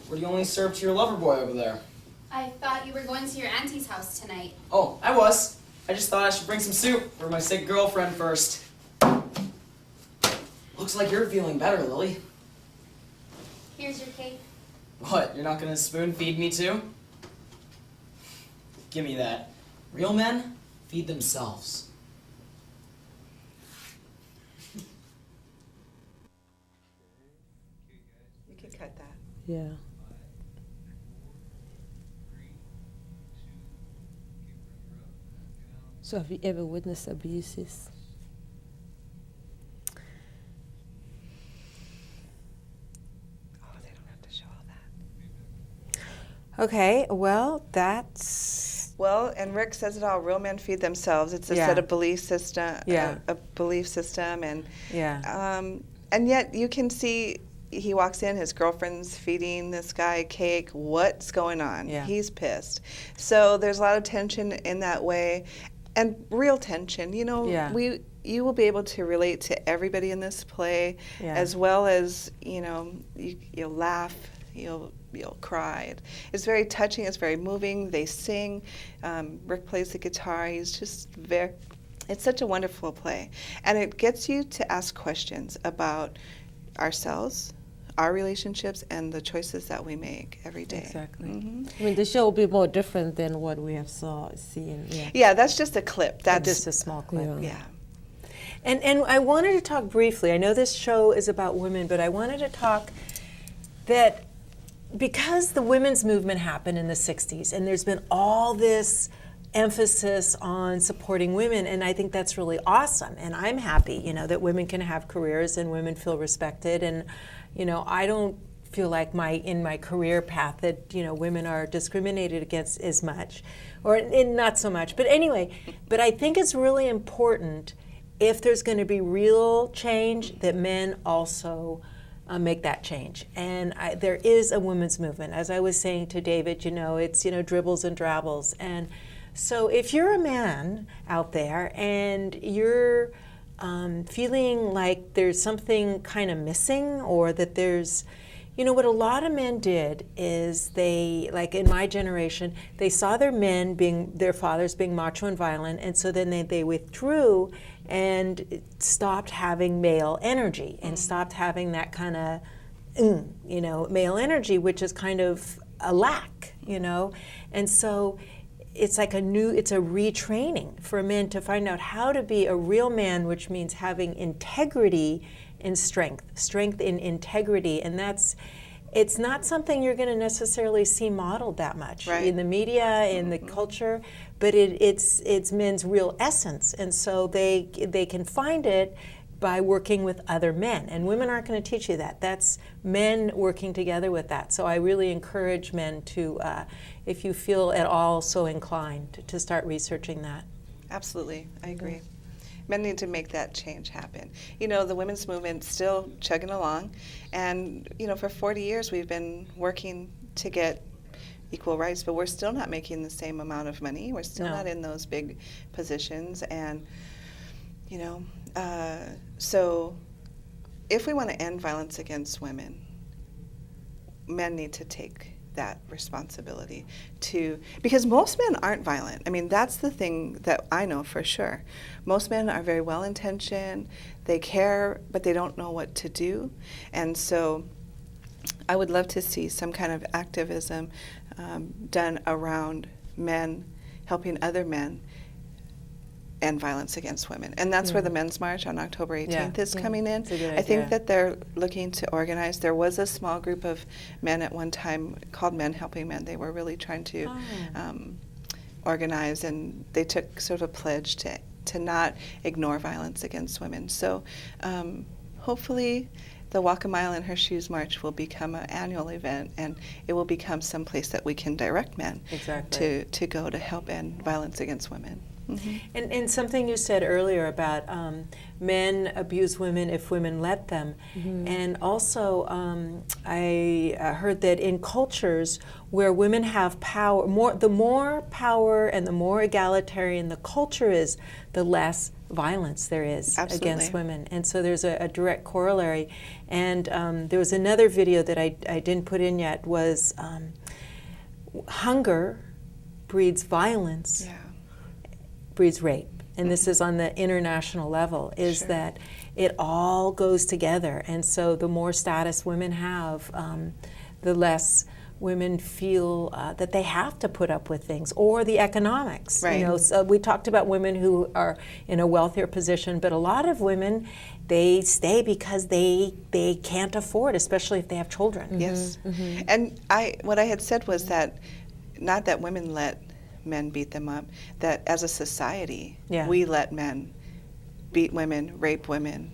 Speaker 13: Or do you only serve to your lover boy over there?
Speaker 11: I thought you were going to your auntie's house tonight.
Speaker 13: Oh, I was. I just thought I should bring some soup for my sick girlfriend first. Looks like you're feeling better, Lily.
Speaker 11: Here's your cake.
Speaker 13: What, you're not gonna spoon feed me too? Give me that. Real men feed themselves.
Speaker 2: You can cut that.
Speaker 3: Yeah. So have you ever witnessed abuses?
Speaker 2: Oh, they don't have to show all that.
Speaker 1: Okay, well, that's
Speaker 2: Well, and Rick says it all. Real men feed themselves. It's a
Speaker 1: Yeah.
Speaker 2: set of belief system.
Speaker 1: Yeah.
Speaker 2: A belief system, and
Speaker 1: yeah.
Speaker 2: and yet you can see he walks in. His girlfriend's feeding this guy cake. What's going on?
Speaker 1: Yeah.
Speaker 2: He's pissed. So there's a lot of tension in that way, and real tension. You know,
Speaker 1: Yeah.
Speaker 2: you will be able to relate to everybody in this play,
Speaker 1: Yeah.
Speaker 2: as well as you'll laugh. You'll cry. It's very touching. It's very moving. They sing. Rick plays the guitar. He's just it's such a wonderful play. And it gets you to ask questions about ourselves, our relationships, and the choices that we make every day.
Speaker 1: Exactly.
Speaker 2: Mhm.
Speaker 3: I mean, the show will be more different than what we have seen. Yeah.
Speaker 2: Yeah, that's just a clip. That's
Speaker 1: just a small clip.
Speaker 3: Yeah.
Speaker 2: yeah.
Speaker 1: And I wanted to talk briefly. I know this show is about women, but I wanted to talk that because the women's movement happened in the 60s, and there's been all this emphasis on supporting women, and I think that's really awesome. And I'm happy, that women can have careers and women feel respected. And, I don't feel like in my career path that, women are discriminated against as much, or not so much. But anyway, but I think it's really important if there's going to be real change that men also make that change. And there is a women's movement. As I was saying to David, it's, dribbles and drabbles. And so if you're a man out there and you're feeling like there's something kind of missing, or that there's, what a lot of men did is they, like in my generation, they saw their fathers being macho and violent, and so then they withdrew and stopped having male energy and stopped having that kind of, male energy, which is kind of a lack, And so it's like it's a retraining for men to find out how to be a real man, which means having integrity and strength in integrity. And it's not something you're going to necessarily see modeled that much in the media, in the culture, but it's men's real essence. And so they can find it by working with other men. And women aren't going to teach you that. That's men working together with that. So I really encourage men to, if you feel at all so inclined, to start researching that.
Speaker 2: Absolutely, I agree. Men need to make that change happen. You know, the women's movement's still chugging along, and you know, for 40 years we've been working to get equal rights, but we're still not making the same amount of money. We're still not in those big positions, and you know, so if we want to end violence against women, men need to take that responsibility to, because most men aren't violent. I mean, that's the thing that I know for sure. Most men are very well intentioned, they care, but they don't know what to do. And so I would love to see some kind of activism done around men helping other men end violence against women. And that's where the Men's March on October 18th is coming in. I think that they're looking to organize. There was a small group of men at one time called Men Helping Men. They were really trying to organize, and they took sort of a pledge to not ignore violence against women. So hopefully the Walk a Mile in Her Shoes March will become an annual event, and it will become some place that we can direct men to go to help end violence against women. Mm-hmm.
Speaker 1: And something you said earlier about men abuse women if women let them. Mm-hmm. And also I heard that in cultures where women have power, the more power and the more egalitarian the culture is, the less violence there is against women. And so there's a direct corollary. And there was another video that I didn't put in yet, was hunger breeds violence, breeds rape. And this is on the international level, is that it all goes together. And so the more status women have, the less women feel that they have to put up with things, or the economics. You know, so we talked about women who are in a wealthier position, but a lot of women, they stay because they can't afford, especially if they have children.
Speaker 2: Yes. And what I had said was that, not that women let men beat them up, that as a society, we let men beat women, rape women,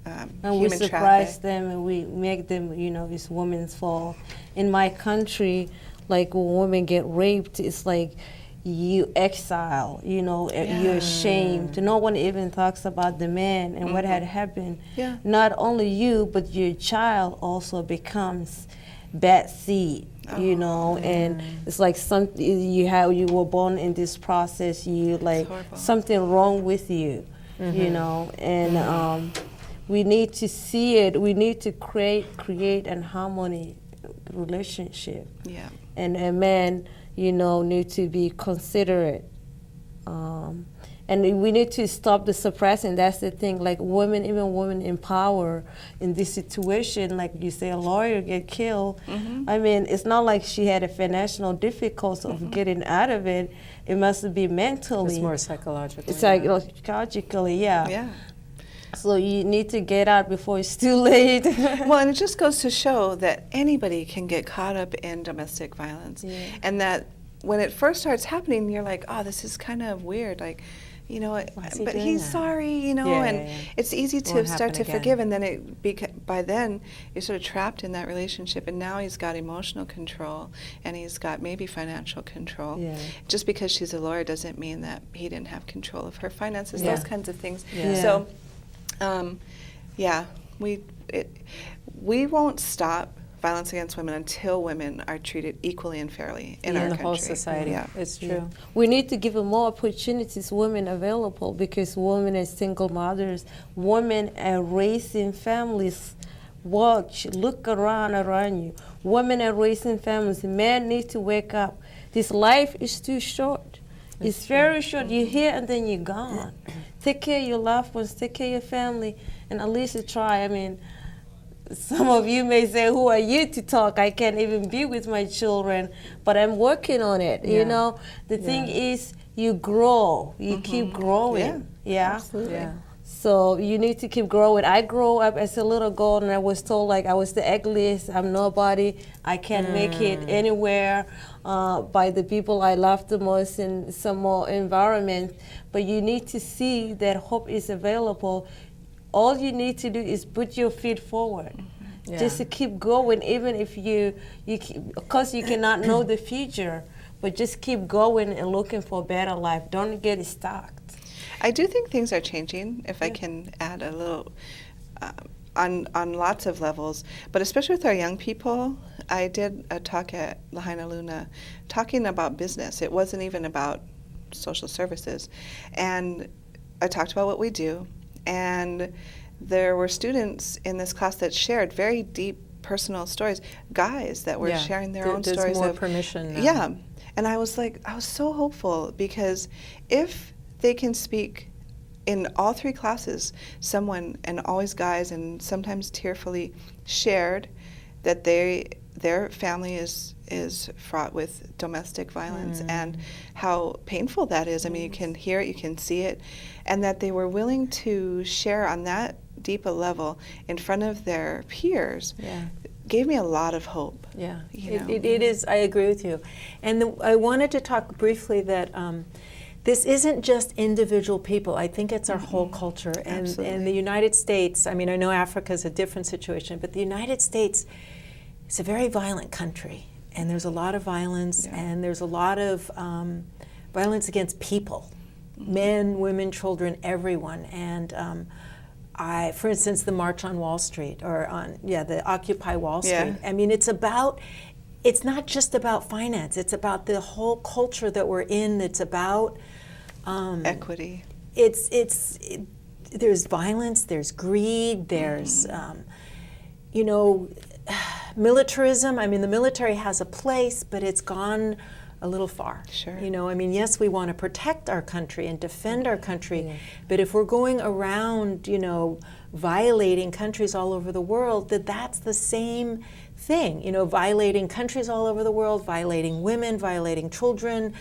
Speaker 3: and we surprise them, and we make them, you know, it's women's fault. In my country, like when women get raped, it's like you exile, you know, you're ashamed. No one even talks about the man and what had happened. Not only you, but your child also becomes bad seed. You know, and it's like you were born in this process. You like something wrong with you, you know, and we need to see it. We need to create an harmony relationship. And a man, you know, need to be considerate. And we need to stop the suppressing. That's the thing. Like women, even women in power in this situation, like you say, a lawyer get killed. I mean, it's not like she had a financial difficulty of getting out of it. It must be mentally.
Speaker 1: It's more psychological.
Speaker 3: It's psychologically, So you need to get out before it's too late.
Speaker 2: Well, and it just goes to show that anybody can get caught up in domestic violence, and that when it first starts happening, you're like, oh, this is kind of weird, like, you know, but he's sorry, you know, and it's easy to start to forgive, and then by then you're sort of trapped in that relationship, and now he's got emotional control, and he's got maybe financial control. Just because she's a lawyer doesn't mean that he didn't have control of her finances, those kinds of things. So, we won't stop violence against women until women are treated equally and fairly in our country.
Speaker 1: In the whole society, it's true.
Speaker 3: We need to give more opportunities women available, because women are single mothers, women are raising families. Watch, look around you. Women are raising families. Men need to wake up. This life is too short. It's very short. You're here and then you're gone. Take care of your loved ones, take care of your family, and at least try. I mean, some of you may say, who are you to talk? I can't even be with my children, but I'm working on it. You know, the thing is, you grow, you keep growing.
Speaker 2: Absolutely.
Speaker 3: So you need to keep growing. I grew up as a little girl, and I was told like I was the ugliest, I'm nobody, I can't make it anywhere by the people I love the most in some more environment. But you need to see that hope is available. all you need to do is put your feet forward.
Speaker 1: Yeah.
Speaker 3: Just to keep going, even if of course you cannot know the future, but just keep going and looking for a better life. Don't get stuck.
Speaker 2: I do think things are changing, if I can add a little, on lots of levels, but especially with our young people. I did a talk at Lahaina Luna talking about business. It wasn't even about social services. And I talked about what we do, and there were students in this class that shared very deep personal stories, guys that were sharing their own stories.
Speaker 1: There's more
Speaker 2: of
Speaker 1: permission now.
Speaker 2: Yeah, and I was so hopeful, because if they can speak in all three classes, someone, and always guys, and sometimes tearfully shared that their family is fraught with domestic violence and how painful that is. I mean, you can hear it, you can see it, and that they were willing to share on that deep a level in front of their peers gave me a lot of hope.
Speaker 1: Yeah,
Speaker 2: You know?
Speaker 1: it is, I agree with you. And I wanted to talk briefly that this isn't just individual people. I think it's our whole culture. And the United States, I mean, I know Africa is a different situation, but the United States is a very violent country. And there's a lot of violence, and there's a lot of violence against people, men, women, children, everyone. And for instance, the March on Wall Street, or the Occupy Wall Street. I mean, it's not just about finance. It's about the whole culture that we're in. It's about
Speaker 2: equity.
Speaker 1: There's violence. There's greed. There's militarism. I mean, the military has a place, but it's gone a little far.
Speaker 2: Sure.
Speaker 1: You know, I mean, yes, we want to protect our country and defend our country, but if we're going around, violating countries all over the world, that's the same thing. Violating countries all over the world, violating women, violating children,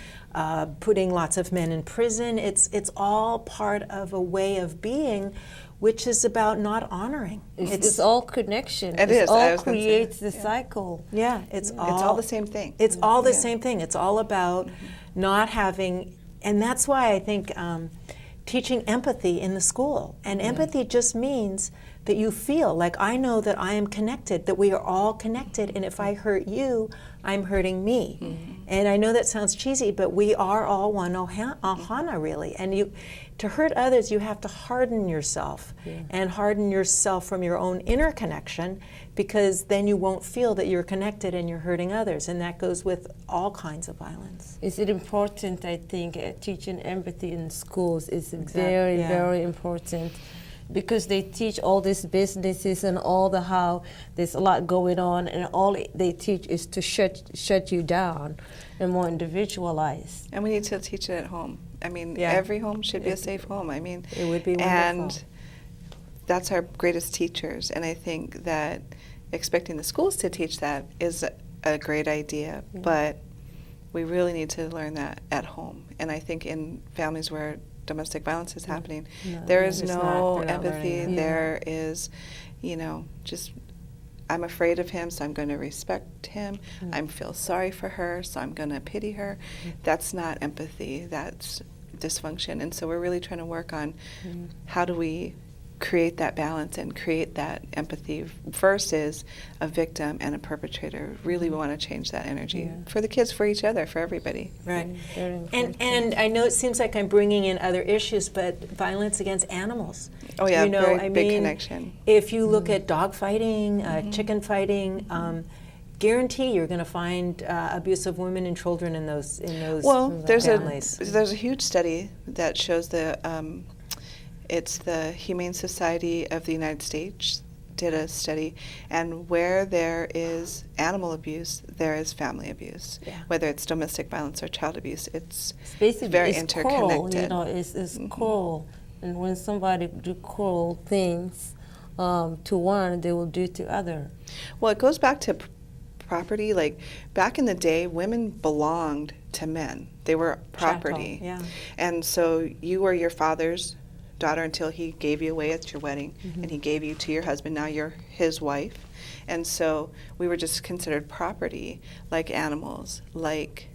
Speaker 1: putting lots of men in prison. It's all part of a way of being, which is about not honoring.
Speaker 3: It's all connection.
Speaker 2: It
Speaker 3: all creates the cycle.
Speaker 1: Yeah,
Speaker 2: it's all the same thing.
Speaker 1: It's all the same thing. It's all about not having, and that's why I think teaching empathy in the school. And empathy just means that you feel like, I know that I am connected, that we are all connected, and if I hurt you, I'm hurting me. And I know that sounds cheesy, but we are all one ohana, really. And to hurt others, you have to harden yourself, and harden yourself from your own inner connection, because then you won't feel that you're connected and you're hurting others. And that goes with all kinds of violence.
Speaker 3: Is it important, I think, teaching empathy in schools is very, very important, because they teach all these businesses and all how there's a lot going on, and all they teach is to shut you down and more individualized.
Speaker 2: And we need to teach it at home. I mean, every home should be a safe home. I mean,
Speaker 1: it would be wonderful.
Speaker 2: And that's our greatest teachers. And I think that expecting the schools to teach that is a great idea, but we really need to learn that at home. And I think in families where domestic violence is happening, there is no empathy. There is, just, I'm afraid of him, so I'm going to respect him. I feel sorry for her, so I'm going to pity her. That's not empathy. That's dysfunction. And so we're really trying to work on how do we create that balance and create that empathy versus a victim and a perpetrator. Really, we want to change that energy for the kids, for each other, for everybody.
Speaker 1: Right. And I know it seems like I'm bringing in other issues, but violence against animals.
Speaker 2: Oh yeah, very big connection.
Speaker 1: If you look at dog fighting, chicken fighting, guarantee you're going to find abuse of women and children in those families.
Speaker 2: There's a huge study that shows it's the Humane Society of the United States did a study, and where there is animal abuse, there is family abuse. Whether it's domestic violence or child abuse, it's very interconnected.
Speaker 3: Cruel, it's cruel, and when somebody do cruel things to one, they will do to other.
Speaker 2: Well, it goes back to property. Like back in the day, women belonged to men; they were property. And so you were your father's daughter until he gave you away at your wedding, and he gave you to your husband. Now you're his wife. And so we were just considered property, like animals, like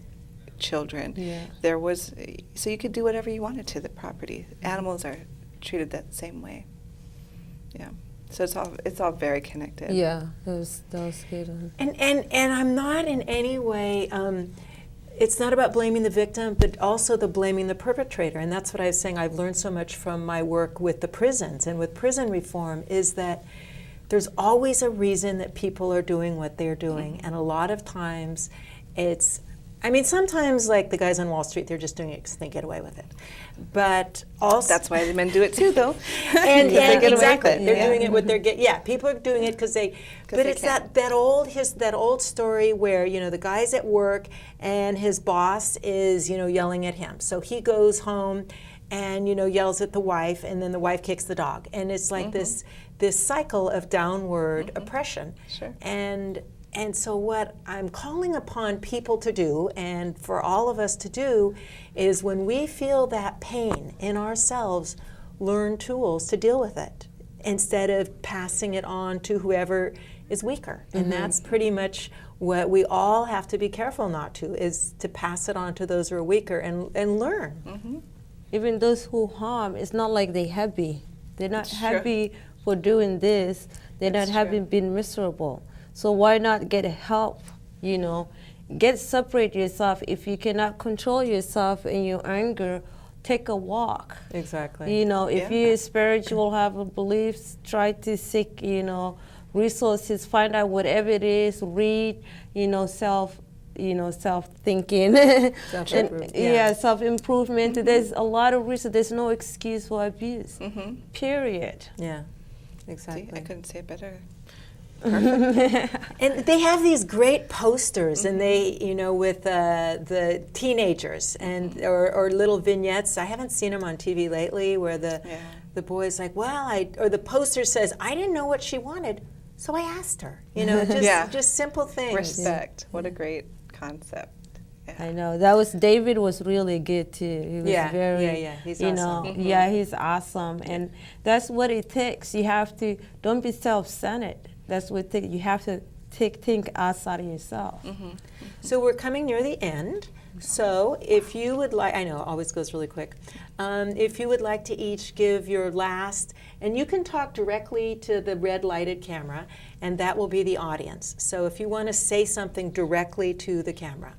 Speaker 2: children. So you could do whatever you wanted to the property. Animals are treated that same way. Yeah. So it's all very connected.
Speaker 3: Yeah, that was good.
Speaker 1: And I'm not in any way, it's not about blaming the victim, but also the blaming the perpetrator. And that's what I was saying. I've learned so much from my work with the prisons and with prison reform is that there's always a reason that people are doing what they're doing. And a lot of times it's, I mean, sometimes like the guys on Wall Street, they're just doing it because they get away with it. But also
Speaker 2: that's why the men do it too, though.
Speaker 1: and exactly,
Speaker 2: it.
Speaker 1: They're doing it with their people are doing it because they. But it's that old story where the guy's at work and his boss is yelling at him, so he goes home and yells at the wife, and then the wife kicks the dog, and it's like this cycle of downward oppression.
Speaker 2: Sure.
Speaker 1: And so what I'm calling upon people to do, and for all of us to do, is when we feel that pain in ourselves, learn tools to deal with it instead of passing it on to whoever is weaker. And that's pretty much what we all have to be careful not to, is to pass it on to those who are weaker and learn.
Speaker 3: Even those who harm, it's not like they're happy. They're not happy for doing this. They're not having been miserable. So why not get help, separate yourself. If you cannot control yourself and your anger, take a walk.
Speaker 1: Exactly.
Speaker 3: If you're spiritual, have a beliefs, try to seek, resources, find out whatever it is, read, self-thinking.
Speaker 1: Self-improvement.
Speaker 3: Self-improvement. There's a lot of reasons. There's no excuse for abuse, period.
Speaker 1: Yeah, exactly.
Speaker 2: See, I couldn't say it better.
Speaker 1: And they have these great posters, and they, with the teenagers and or little vignettes. I haven't seen them on TV lately, where the boy's like, or the poster says, "I didn't know what she wanted, so I asked her." Just simple things.
Speaker 2: Respect. What a great concept.
Speaker 3: I know David was really good too. He was very,
Speaker 1: he's awesome.
Speaker 3: He's awesome, and that's what it takes. You have to don't be self-centered. That's what you have to think outside of yourself.
Speaker 1: So we're coming near the end. So if you would like, I know it always goes really quick. If you would like to each give your last, and you can talk directly to the red lighted camera, and that will be the audience. So if you want to say something directly to the camera.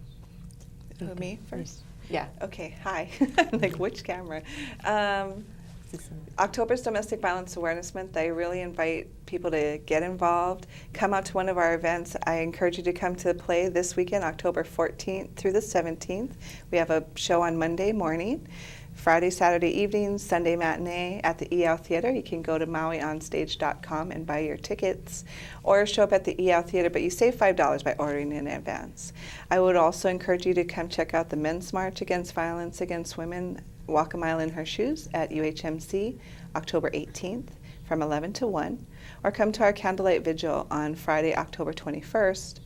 Speaker 2: Me first?
Speaker 1: Yeah.
Speaker 2: Okay, hi. Like, which camera? October's Domestic Violence Awareness Month. I really invite people to get involved. Come out to one of our events. I encourage you to come to the play this weekend, October 14th through the 17th. We have a show on Monday morning, Friday, Saturday evening, Sunday matinee at the EL Theater. You can go to MauiOnStage.com and buy your tickets, or show up at the EL Theater, but you save $5 by ordering in advance. I would also encourage you to come check out the Men's March Against Violence Against Women, Walk a Mile in Her Shoes at UHMC, October 18th from 11 to 1, or come to our Candlelight Vigil on Friday, October 21st.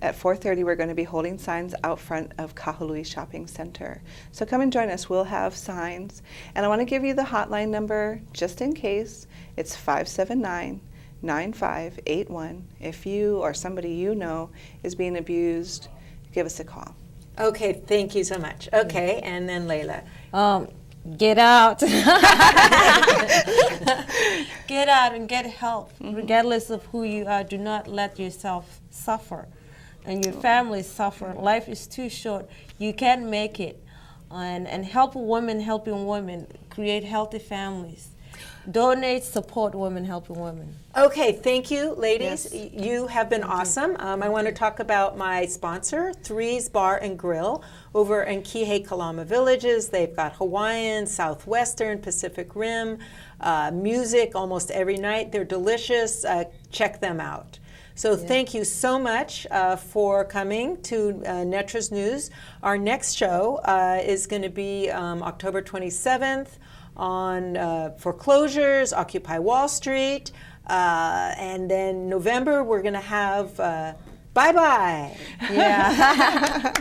Speaker 2: At 4:30, we're going to be holding signs out front of Kahului Shopping Center. So come and join us. We'll have signs. And I want to give you the hotline number just in case. It's 579-9581. If you or somebody you know is being abused, give us a call.
Speaker 1: Okay, thank you so much. Okay, and then Layla.
Speaker 3: Get out. Get out and get help, regardless of who you are. Do not let yourself suffer and your family suffer. Life is too short. You can make it. And help women helping women, create healthy families. Donate, support women helping women.
Speaker 1: Okay, thank you, ladies. Yes. You have been awesome. I want to talk about my sponsor, Threes Bar and Grill, over in Kihei Kalama Villages. They've got Hawaiian, Southwestern, Pacific Rim, music almost every night. They're delicious. Check them out. So thank you so much for coming to Netra's News. Our next show is going to be October 27th on foreclosures, Occupy Wall Street, and then November we're going to have bye-bye.
Speaker 3: Yeah.